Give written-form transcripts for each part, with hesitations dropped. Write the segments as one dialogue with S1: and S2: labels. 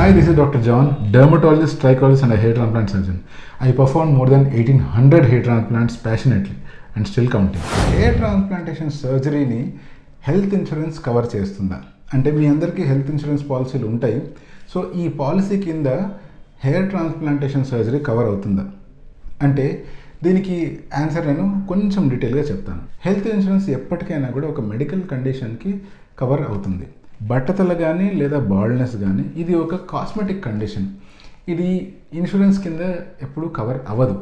S1: Hi, this is Dr. John, dermatologist, trichologist and a hair transplant surgeon. I performed more than 1800 hair transplants passionately and still counting. Hair transplantation surgery health insurance cover చేస్తుందా అంటే మీ అందరికీ health insurance పాలసీలు ఉంటాయి. So ఈ policy కింద hair transplantation surgery cover అవుతుందా అంటే దీనికి ఆన్సర్ నేను కొంచెం డీటెయిల్గా చెప్తాను. హెల్త్ ఇన్సూరెన్స్ ఎప్పటికైనా కూడా ఒక మెడికల్ కండిషన్కి కవర్ అవుతుంది. బట్టతల కానీ లేదా బాల్డ్నెస్ కానీ ఇది ఒక కాస్మెటిక్ కండిషన్. ఇది ఇన్సూరెన్స్ కింద ఎప్పుడూ కవర్ అవ్వదు.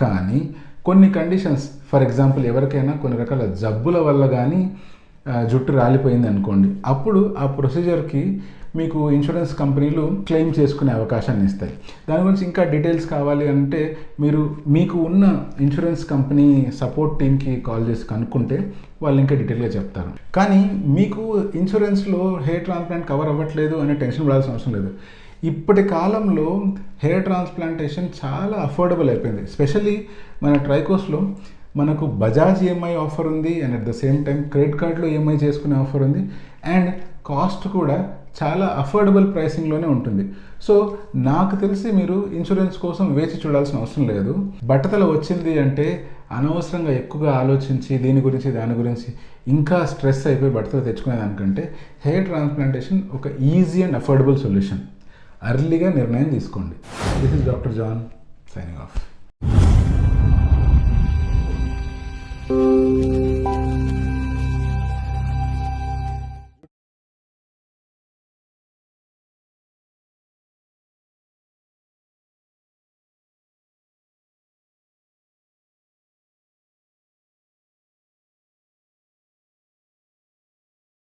S1: కానీ కొన్ని కండిషన్స్, ఫర్ ఎగ్జాంపుల్ ఎవరికైనా కొన్ని రకాల జబ్బుల వల్ల కానీ జుట్టు రాలిపోయింది అనుకోండి, అప్పుడు ఆ ప్రొసీజర్కి మీకు ఇన్సూరెన్స్ కంపెనీలు క్లెయిమ్ చేసుకునే అవకాశాన్ని ఇస్తాయి. దాని గురించి ఇంకా డీటెయిల్స్ కావాలి అంటే మీకు ఉన్న ఇన్సూరెన్స్ కంపెనీ సపోర్ట్ టీమ్కి కాల్ చేసి కనుక్కుంటే వాళ్ళు ఇంకా డీటెయిల్గా చెప్తారు. కానీ మీకు ఇన్సూరెన్స్లో హెయిర్ ట్రాన్స్ప్లాంట్ కవర్ అవ్వట్లేదు అనే టెన్షన్ పడాల్సిన అవసరం లేదు. ఇప్పటి కాలంలో హెయిర్ ట్రాన్స్ప్లాంటేషన్ చాలా అఫోర్డబుల్ అయిపోయింది. ఎస్పెషల్లీ మన ట్రైకోస్లో మనకు బజాజ్ ఈఎంఐ ఆఫర్ ఉంది and at the same time credit కార్డులో ఈఎంఐ చేసుకునే ఆఫర్ ఉంది అండ్ కాస్ట్ కూడా చాలా అఫోర్డబుల్ ప్రైసింగ్లోనే ఉంటుంది. సో నాకు తెలిసి మీరు ఇన్సూరెన్స్ కోసం వేచి చూడాల్సిన అవసరం లేదు. బట్టతల వచ్చింది అంటే అనవసరంగా ఎక్కువగా ఆలోచించి దాని గురించి ఇంకా స్ట్రెస్ అయిపోయి బట్టతల తెచ్చుకునేదానికంటే హెయిర్ ట్రాన్స్ప్లాంటేషన్ ఒక ఈజీ అండ్ అఫోర్డబుల్ సొల్యూషన్. అర్లీగా నిర్ణయం తీసుకోండి. This is doctor John signing of.